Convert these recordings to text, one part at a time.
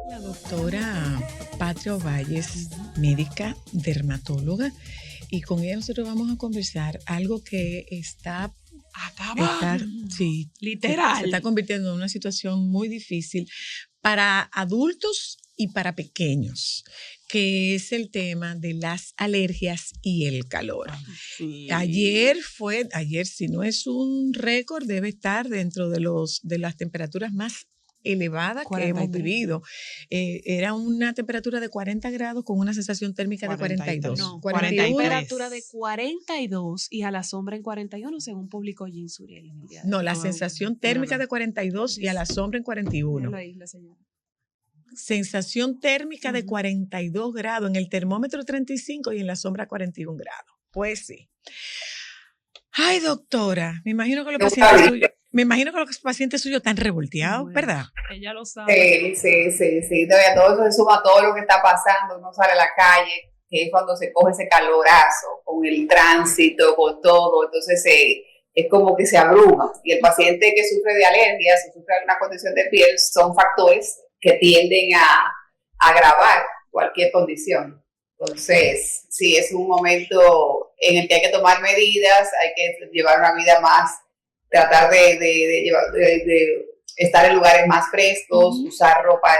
La doctora Patria Valles, médica dermatóloga, y con ella nosotros vamos a conversar algo que está sí, literal. Se está convirtiendo en una situación muy difícil para adultos y para pequeños, que es el tema de las alergias y el calor. Sí. Ayer, si no es un récord, debe estar dentro de las temperaturas más elevadas 43. que hemos vivido. Era una temperatura de 40 grados con una sensación térmica de 42. No, 41. temperatura de 42 y a la sombra en 41, según publicó Jean Suriel en el día de No, hoy. la sensación térmica de 42 y a la sombra en 41. Déjalo ahí, la señora. Sensación térmica de 42 grados, en el termómetro 35 y en la sombra 41 grados. Pues sí. Ay, doctora, me imagino que los pacientes suyos están revolteados, Bueno, ¿verdad? Ella lo sabe. Sí. Todavía todo eso se suma a todo lo que está pasando. Uno sale a la calle, que es cuando se coge ese calorazo, con el tránsito, con todo. Entonces es como que se abruma. Y el paciente que sufre de alergias o sufre de una condición de piel son factores que tienden a agravar cualquier condición. Entonces, sí, es un momento en el que hay que tomar medidas, hay que llevar una vida más, tratar de estar en lugares más frescos, usar ropa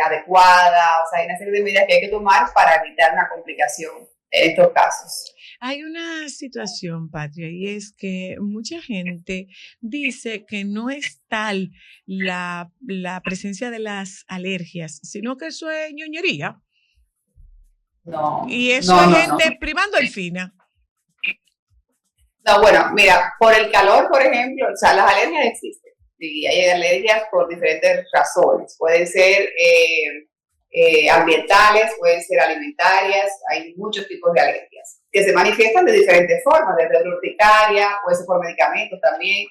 adecuada, o sea, hay una serie de medidas que hay que tomar para evitar una complicación en estos casos. Hay una situación, Patria, y es que mucha gente dice que no es tal la presencia de las alergias, sino que eso es ñoñería. No. Y eso es gente privando el fina. No, bueno, mira, por el calor, por ejemplo, o sea, las alergias existen. Y hay alergias por diferentes razones. Pueden ser ambientales, pueden ser alimentarias, hay muchos tipos de alergias que se manifiestan de diferentes formas, desde urticaria, puede ser por medicamentos también,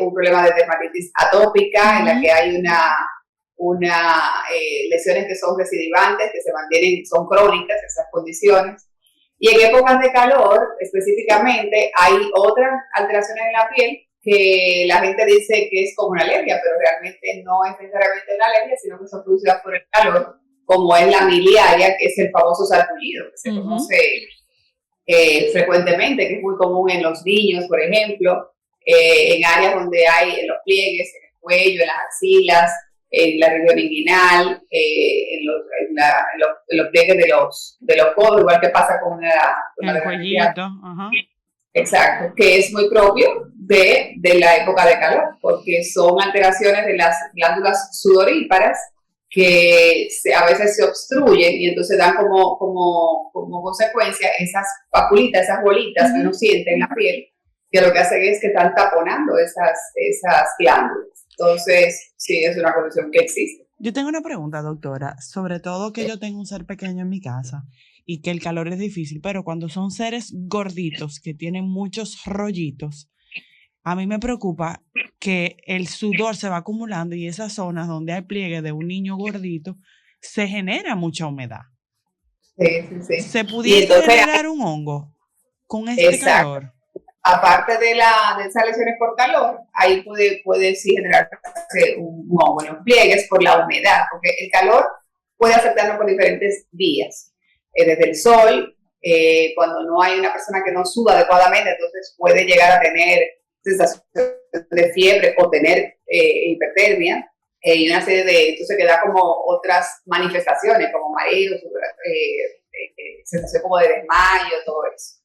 un problema de dermatitis atópica en la que hay lesiones que son recidivantes, que se mantienen, son crónicas esas condiciones. Y en épocas de calor, específicamente, hay otras alteraciones en la piel que la gente dice que es como una alergia, pero realmente no es necesariamente una alergia, sino que son producidas por el calor, como es la miliaria, que es el famoso sarpullido, que se conoce frecuentemente, que es muy común en los niños, por ejemplo, en áreas donde hay en los pliegues, en el cuello, en las axilas, en la región inguinal, en los pliegues de los codos, igual que pasa con el cuellito. Exacto, que es muy propio de la época de calor, porque son alteraciones de las glándulas sudoríparas que a veces se obstruyen y entonces dan como consecuencia esas papulitas, esas bolitas que uno siente en la piel, que lo que hacen es que están taponando esas glándulas. Entonces, sí, es una condición que existe. Yo tengo una pregunta, doctora, sobre todo que yo tengo un ser pequeño en mi casa y que el calor es difícil, pero cuando son seres gorditos que tienen muchos rollitos, a mí me preocupa que el sudor se va acumulando y esas zonas donde hay pliegue de un niño gordito se genera mucha humedad. Sí. ¿Se pudiese generar un hongo con este calor? Aparte de esas lesiones por calor, ahí puede sí generarse un hongo en los pliegues por la humedad, porque el calor puede afectarnos por diferentes vías. Desde el sol, cuando no hay una persona que no suda adecuadamente, entonces puede llegar a tener sensación de fiebre o tener hipertermia, y una serie entonces que da como otras manifestaciones, como mareos, sensación como de desmayo, todo eso.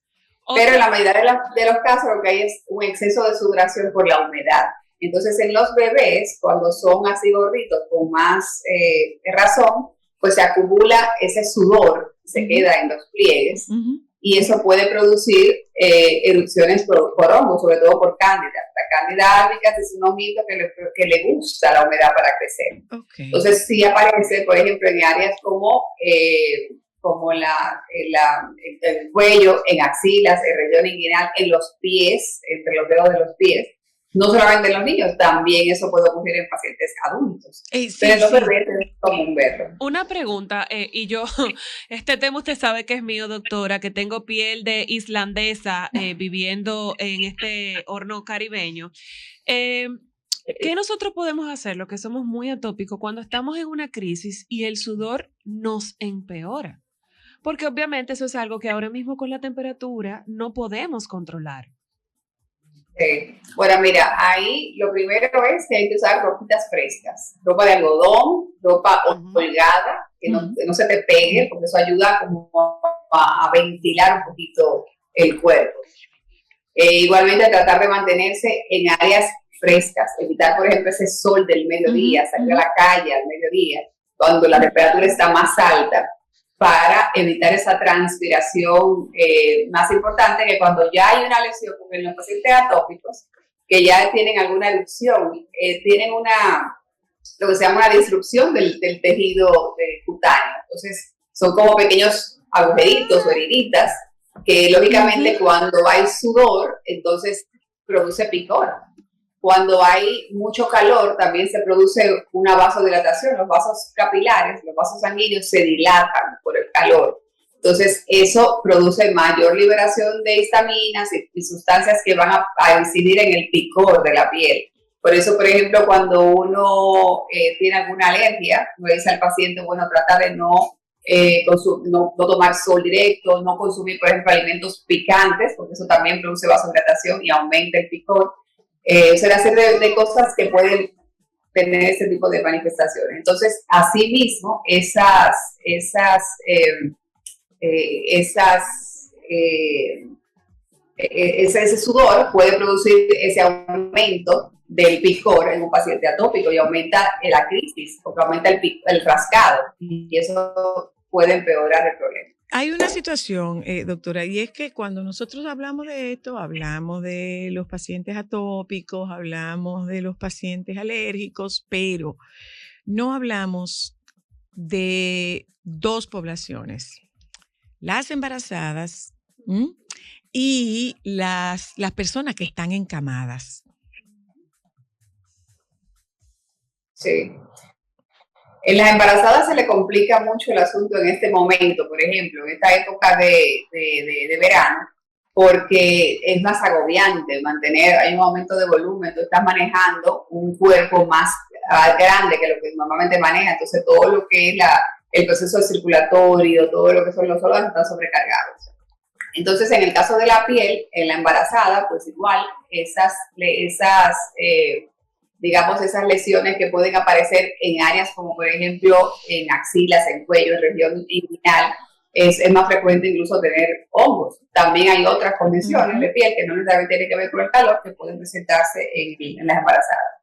Pero en la mayoría de los casos lo que hay es un exceso de sudoración por la humedad. Entonces en los bebés, cuando son así gorditos, con más razón, pues se acumula ese sudor, se queda en los pliegues, y eso puede producir erupciones por hongos, sobre todo por cándida. La cándida albicans es un honguito que le gusta la humedad para crecer. Okay. Entonces sí aparece, por ejemplo, en áreas como el cuello, en axilas, el región inguinal, en los pies, entre los dedos de los pies. No solamente en los niños, también eso puede ocurrir en pacientes adultos. Sí, pero los sí. bebés es común verlo. Una pregunta, y yo, este tema usted sabe que es mío, doctora, que tengo piel de islandesa viviendo en este horno caribeño. ¿Qué nosotros podemos hacer, los que somos muy atópicos, cuando estamos en una crisis y el sudor nos empeora? Porque obviamente eso es algo que ahora mismo con la temperatura no podemos controlar. Bueno, mira, ahí lo primero es que hay que usar ropitas frescas, ropa de algodón, ropa holgada, que no se te pegue, porque eso ayuda como a ventilar un poquito el cuerpo. Igualmente tratar de mantenerse en áreas frescas, evitar por ejemplo ese sol del mediodía, salir a la calle al mediodía, cuando la temperatura está más alta, para evitar esa transpiración más importante, que cuando ya hay una lesión, como en los pacientes atópicos, que ya tienen alguna erupción, tienen lo que se llama una disrupción del tejido cutáneo. Entonces, son como pequeños agujeritos o heriditas que lógicamente cuando hay sudor, entonces produce picor. Cuando hay mucho calor, también se produce una vasodilatación. Los vasos capilares, los vasos sanguíneos se dilatan por el calor. Entonces, eso produce mayor liberación de histaminas y sustancias que van a incidir en el picor de la piel. Por eso, por ejemplo, cuando uno tiene alguna alergia, uno dice al paciente, bueno, trata de no tomar sol directo, no consumir, por ejemplo, alimentos picantes, porque eso también produce vasodilatación y aumenta el picor. Una serie de cosas que pueden tener ese tipo de manifestaciones. Entonces, asimismo, ese sudor puede producir ese aumento del picor en un paciente atópico y aumenta la crisis, porque aumenta el rascado, y eso puede empeorar el problema. Hay una situación, doctora, y es que cuando nosotros hablamos de esto, hablamos de los pacientes atópicos, hablamos de los pacientes alérgicos, pero no hablamos de dos poblaciones, las embarazadas y las personas que están encamadas. Sí. En las embarazadas se le complica mucho el asunto en este momento, por ejemplo, en esta época de verano, porque es más agobiante hay un aumento de volumen, tú estás manejando un cuerpo más grande que lo que normalmente maneja, entonces todo lo que es el proceso circulatorio, todo lo que son los órganos están sobrecargados. Entonces, en el caso de la piel, en la embarazada, pues igual esas lesiones que pueden aparecer en áreas como, por ejemplo, en axilas, en cuello, en región inguinal, es más frecuente incluso tener hongos. También hay otras condiciones de piel que no necesariamente tienen que ver con el calor, que pueden presentarse en las embarazadas.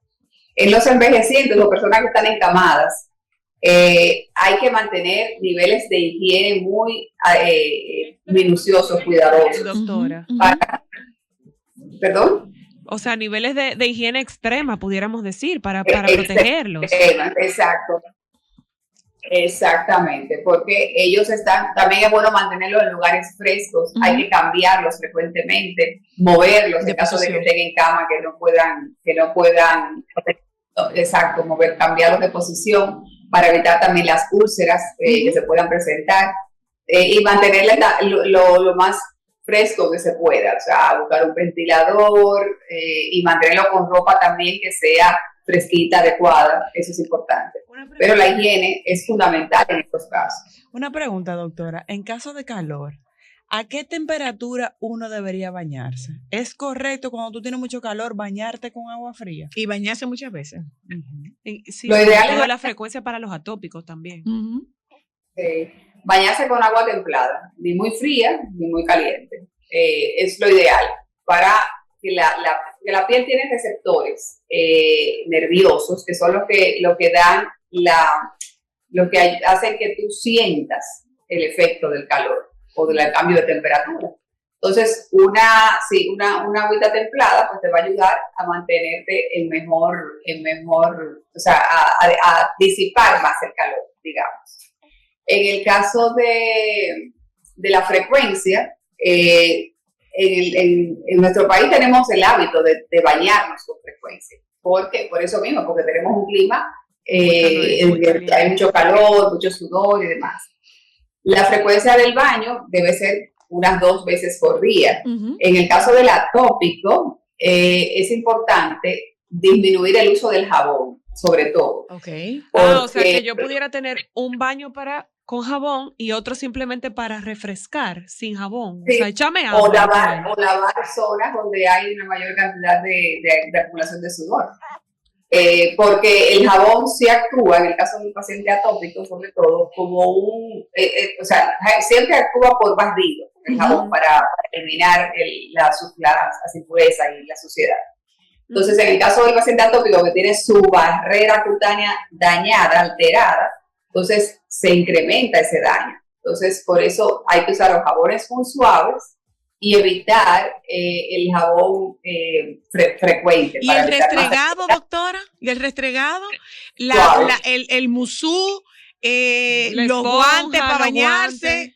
En los envejecientes o personas que están encamadas, hay que mantener niveles de higiene muy minuciosos, cuidadosos. Doctora. ¿Perdón? O sea, niveles de higiene extrema, pudiéramos decir, para protegerlos. Exacto. Exactamente, porque ellos también es bueno mantenerlos en lugares frescos, hay que cambiarlos frecuentemente, moverlos en caso de que estén en cama, que no puedan, exacto, cambiarlos de posición para evitar también las úlceras que se puedan presentar, y mantenerles lo más fresco que se pueda, o sea, buscar un ventilador y mantenerlo con ropa también que sea fresquita, adecuada, eso es importante. Pero la higiene es fundamental en estos casos. Una pregunta, doctora, en caso de calor, ¿a qué temperatura uno debería bañarse? ¿Es correcto cuando tú tienes mucho calor bañarte con agua fría? Y bañarse muchas veces. Sí, lo ideal es la frecuencia para los atópicos también. Bañarse con agua templada, ni muy fría ni muy caliente. Es lo ideal para que la piel tiene receptores nerviosos que son los que dan lo que hacen que tú sientas el efecto del calor o del cambio de temperatura. Entonces, una agüita templada pues te va a ayudar a mantenerte en mejor, o sea, a disipar más el calor, digamos. En el caso de la frecuencia, en nuestro país tenemos el hábito de bañarnos con frecuencia. Por eso mismo, porque tenemos un clima Muy caliente. hay mucho calor, mucho sudor y demás. La frecuencia del baño debe ser unas 2 veces por día. En el caso del atópico, es importante disminuir el uso del jabón, sobre todo. Ok. O sea, que yo pudiera tener un baño con jabón y otro simplemente para refrescar sin jabón. Sí. O sea, échame agua. O lavar zonas donde hay una mayor cantidad de acumulación de sudor. Porque el jabón sí actúa, en el caso de un paciente atópico, sobre todo, como o sea, siempre actúa por barrido, el jabón, para eliminar las impurezas y la suciedad. Entonces, en el caso del paciente atópico que tiene su barrera cutánea dañada, alterada, entonces se incrementa ese daño. Entonces, por eso hay que usar los jabones muy suaves y evitar el jabón frecuente. ¿Y el restregado, doctora? ¿Y el restregado? El musú, los guantes para bañarse.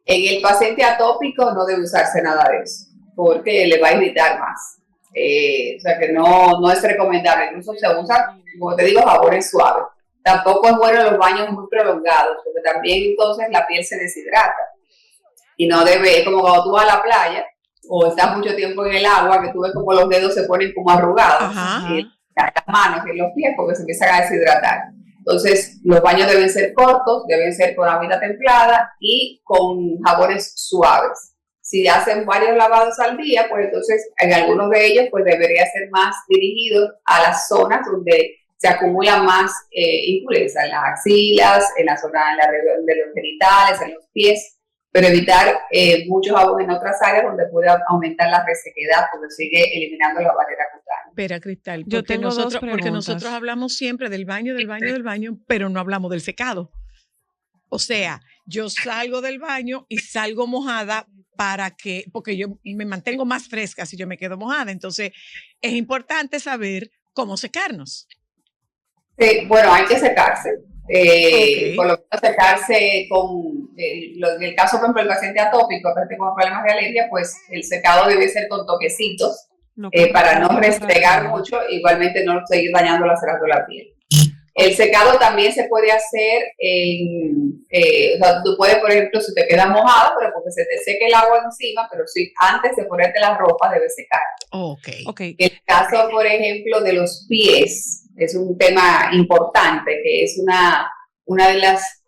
En el paciente atópico no debe usarse nada de eso, porque le va a irritar más. O sea que no es recomendable. Incluso se usa, como te digo, jabones suaves. Tampoco es bueno los baños muy prolongados, porque también entonces la piel se deshidrata. Y no debe, es como cuando tú vas a la playa o estás mucho tiempo en el agua, que tú ves como los dedos se ponen como arrugados, y las manos y los pies, porque se empiezan a deshidratar. Entonces, los baños deben ser cortos, deben ser con agüita templada y con jabones suaves. Si hacen varios lavados al día, pues entonces en algunos de ellos pues debería ser más dirigidos a las zonas donde se acumula más impureza, en las axilas, en la zona alrededor de los genitales, en los pies, pero evitar mucho jabón en otras áreas donde pueda aumentar la resequedad porque sigue eliminando la barrera cutánea. Espera, Cristal, Yo tengo dos preguntas. Porque nosotros hablamos siempre del baño, pero no hablamos del secado. O sea, yo salgo del baño y salgo mojada porque yo me mantengo más fresca si yo me quedo mojada. Entonces, es importante saber cómo secarnos. Bueno, hay que secarse. Por lo menos secarse en el caso, por ejemplo, del paciente atópico que tenga problemas de alergia, pues el secado debe ser con toquecitos para no restregar mucho, igualmente no seguir dañando las cerdas de la piel. El secado también se puede hacer o sea, tú puedes, por ejemplo, si te queda mojada, pero porque se te seque el agua encima, pero sí, antes de ponerte la ropa debes secar. Okay. El caso, por ejemplo, de los pies es un tema importante, que es una de las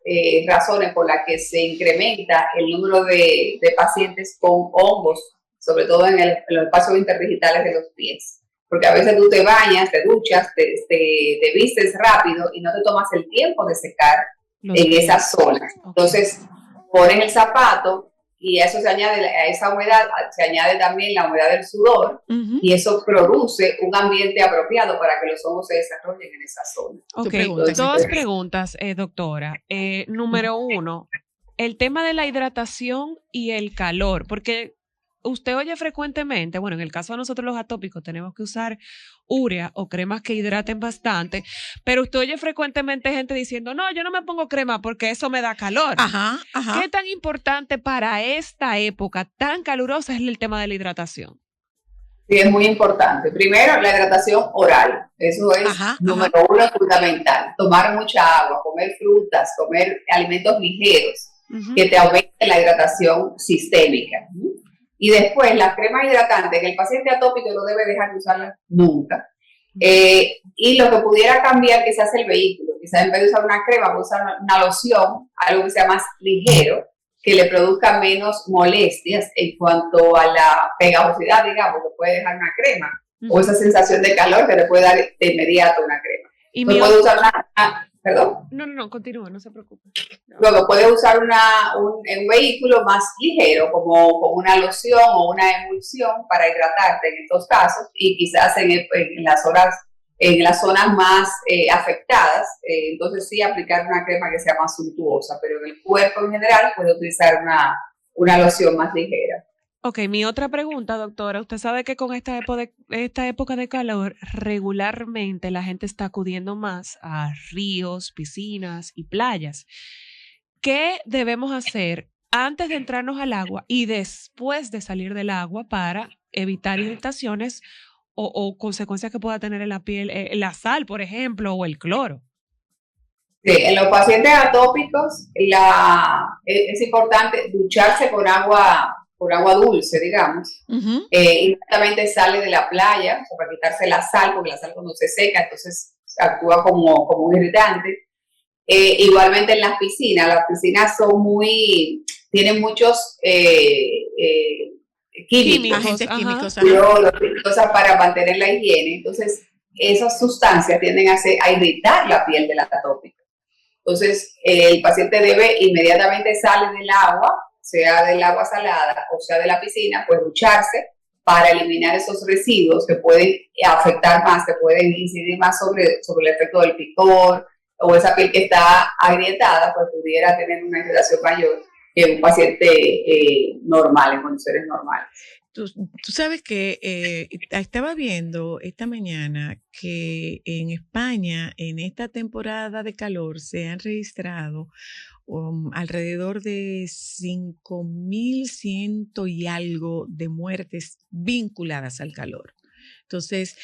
razones por las que se incrementa el número de pacientes con hongos, sobre todo en los espacios interdigitales de los pies. Porque a veces tú te bañas, te duchas, te vistes rápido y no te tomas el tiempo de secar en esas zonas. Entonces, pones el zapato y eso se añade, a esa humedad se añade también la humedad del sudor y eso produce un ambiente apropiado para que los hongos se desarrollen en esa zona. Ok, dos preguntas, doctora. Número 1, el tema de la hidratación y el calor, porque usted oye frecuentemente, bueno, en el caso de nosotros los atópicos tenemos que usar urea o cremas que hidraten bastante, pero usted oye frecuentemente gente diciendo, no, yo no me pongo crema porque eso me da calor. ¿Qué tan importante para esta época tan calurosa es el tema de la hidratación? Sí, es muy importante. Primero, la hidratación oral. Eso es número 1 fundamental. Tomar mucha agua, comer frutas, comer alimentos ligeros que te aumenten la hidratación sistémica. Y después, la crema hidratante, que el paciente atópico no debe dejar de usarla nunca. Y lo que pudiera cambiar quizás el vehículo. Quizás en vez de usar una crema, puede usar una loción, algo que sea más ligero, que le produzca menos molestias en cuanto a la pegajosidad, digamos, que puede dejar una crema, o esa sensación de calor que le puede dar de inmediato una crema. Y puede usar ¿Perdón? No, continúa, no se preocupe. Luego puede usar un vehículo más ligero, como una loción o una emulsión para hidratarte en estos casos y quizás en las zonas más afectadas, entonces sí aplicar una crema que sea más suntuosa, pero en el cuerpo en general puede utilizar una loción más ligera. Ok, mi otra pregunta, doctora. Usted sabe que con esta época de calor, regularmente la gente está acudiendo más a ríos, piscinas y playas. ¿Qué debemos hacer antes de entrarnos al agua y después de salir del agua para evitar irritaciones o consecuencias que pueda tener en la piel la sal, por ejemplo, o el cloro. Sí, en los pacientes atópicos es importante ducharse con agua dulce, digamos. Ujú. Inmediatamente sale de la playa, o sea, para quitarse la sal, porque la sal cuando se seca, entonces actúa como un irritante. Igualmente en las piscinas tienen muchos químicos, Agentes Ajá. químicos. cloro, cosas para mantener la higiene. Entonces, esas sustancias tienden a irritar la piel del atópico. Entonces, el paciente debe inmediatamente salir del agua, sea del agua salada o sea de la piscina, pues ducharse para eliminar esos residuos que pueden afectar más, que pueden incidir más sobre el efecto del picor, o esa piel que está agrietada, pues pudiera tener una irritación mayor que un paciente normal, en condiciones normales. Tú sabes que estaba viendo esta mañana que en España, en esta temporada de calor, se han registrado alrededor de 5.100 y algo de muertes vinculadas al calor. Entonces,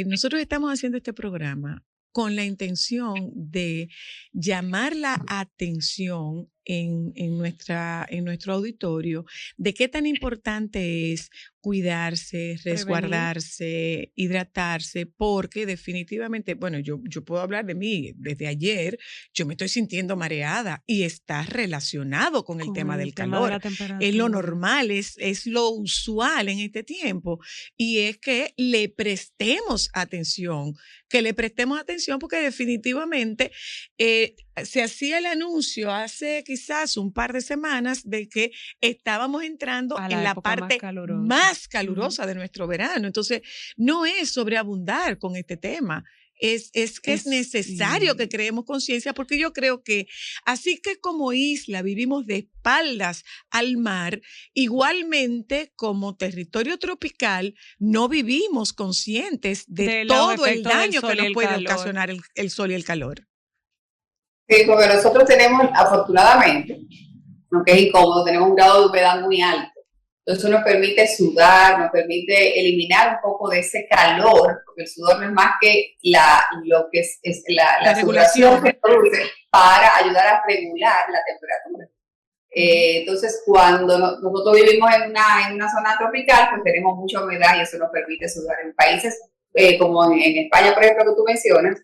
nosotros estamos haciendo este programa con la intención de llamar la atención en nuestro auditorio de qué tan importante es cuidarse, resguardarse, hidratarse, porque definitivamente, bueno, yo puedo hablar de mí, desde ayer yo me estoy sintiendo mareada y está relacionado con el tema del calor. Es lo normal, es lo usual en este tiempo, y es que le prestemos atención, porque definitivamente se hacía el anuncio hace quizás un par de semanas de que estábamos entrando en la parte más calurosa de nuestro verano. Entonces, no es sobreabundar con este tema. Es que es necesario que creemos conciencia, porque yo creo que así que como isla vivimos de espaldas al mar, igualmente como territorio tropical no vivimos conscientes de todo el daño que nos puede ocasionar el sol y el calor. Sí, porque nosotros tenemos, afortunadamente, aunque es incómodo, tenemos un grado de humedad muy alto. Entonces eso nos permite sudar, nos permite eliminar un poco de ese calor, porque el sudor no es más que lo que es la sudoración que produce para ayudar a regular la temperatura. Entonces, cuando nosotros vivimos en una zona tropical, pues tenemos mucha humedad y eso nos permite sudar. En países como en España, por ejemplo, que tú mencionas,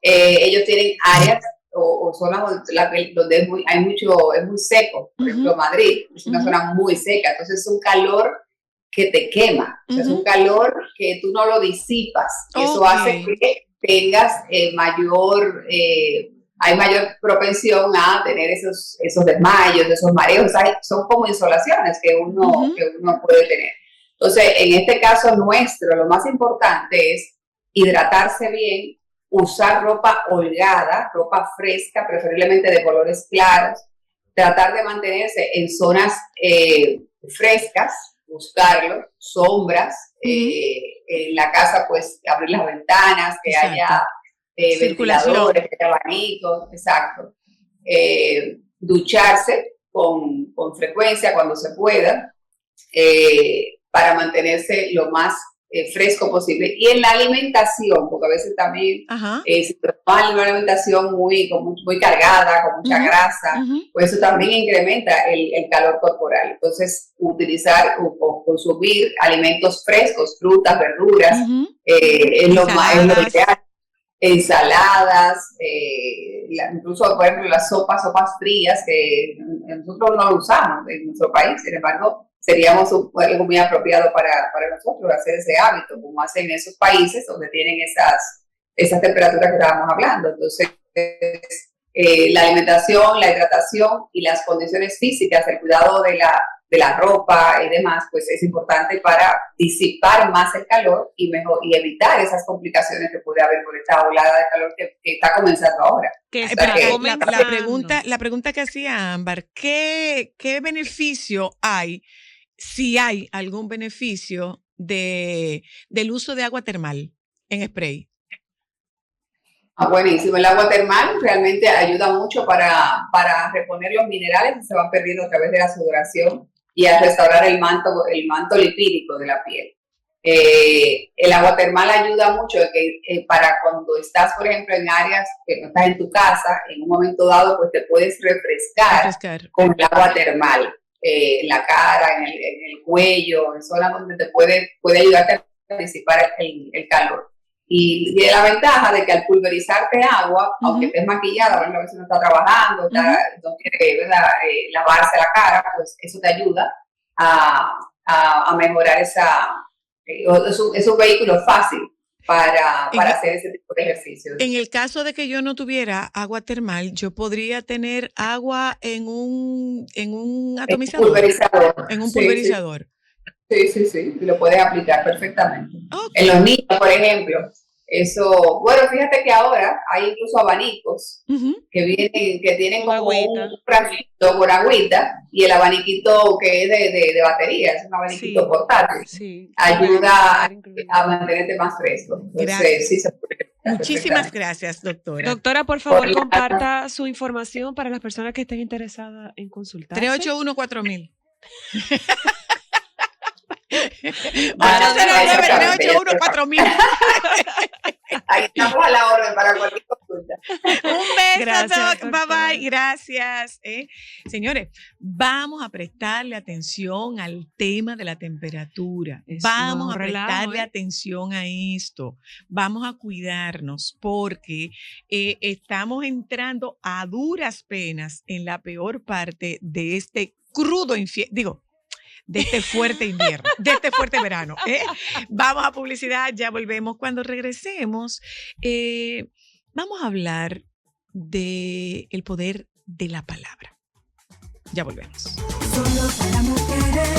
ellos tienen áreas o zonas donde es muy seco. Por ejemplo, Madrid es una zona muy seca, entonces es un calor que te quema, o sea, es un calor que tú no lo disipas. Eso hace que tengas hay mayor propensión a tener esos desmayos, esos mareos. Son como insolaciones que uno puede tener. Entonces, en este caso nuestro, lo más importante es hidratarse bien, usar ropa holgada, ropa fresca, preferiblemente de colores claros, tratar de mantenerse en zonas frescas, buscarlo, sombras, en la casa pues abrir las ventanas, que haya ventiladores, que haya abanicos, exacto. Ducharse con frecuencia cuando se pueda, para mantenerse lo más fresco posible. Y en la alimentación, porque a veces también si tomamos una alimentación muy cargada, con mucha grasa, pues eso también incrementa el calor corporal. Entonces, utilizar o consumir alimentos frescos, frutas, verduras, es lo ideal. Ensaladas, incluso, por ejemplo, las sopas frías, que nosotros no lo usamos en nuestro país, sin embargo, seríamos algo muy apropiado para nosotros hacer ese hábito, como hacen en esos países donde tienen esas temperaturas que estábamos hablando. Entonces, la alimentación, la hidratación y las condiciones físicas, el cuidado de la ropa y demás, pues es importante para disipar más el calor y evitar esas complicaciones que puede haber por esta olada de calor que está comenzando ahora. La pregunta que hacía Ámbar, ¿qué beneficio hay, si hay algún beneficio del uso de agua termal en spray? Buenísimo. El agua termal realmente ayuda mucho para reponer los minerales que se van perdiendo a través de la sudoración y a restaurar el manto lipídico de la piel. El agua termal ayuda mucho para cuando estás, por ejemplo, en áreas que no estás en tu casa, en un momento dado, pues te puedes refrescar con el agua termal, en la cara, en el cuello, en zonas donde te puede ayudarte a disipar el calor. Y tiene la ventaja de que al pulverizarte agua, aunque estés maquillada, bueno, a veces no está trabajando, no quiere, ¿verdad? Lavarse la cara, pues eso te ayuda a mejorar es un vehículo fácil para hacer ese tipo de ejercicios. En el caso de que yo no tuviera agua termal, yo podría tener agua en un atomizador. En un pulverizador. Sí, lo puedes aplicar perfectamente. Okay. En los niños, por ejemplo, eso, bueno, fíjate que ahora hay incluso abanicos que tienen como un frasquito con agüita, y el abaniquito que es de batería, es un abaniquito portátil, ayuda a mantenerte más fresco. Entonces, sí se puede. Muchísimas gracias, doctora. Doctora, por favor, comparta su información para las personas que estén interesadas en consultar. 381-4000. 809-381-4000. Ahí estamos a la orden para cualquier consulta. Un beso, gracias, Doc. Bye bye, gracias. Señores, vamos a prestarle atención al tema de la temperatura. Vamos a prestarle atención a esto. Vamos a cuidarnos porque estamos entrando a duras penas en la peor parte de este crudo infierno. De este fuerte invierno, de este fuerte verano. Vamos a publicidad, ya volvemos. Cuando regresemos, vamos a hablar del poder de la palabra. Ya volvemos. Solo para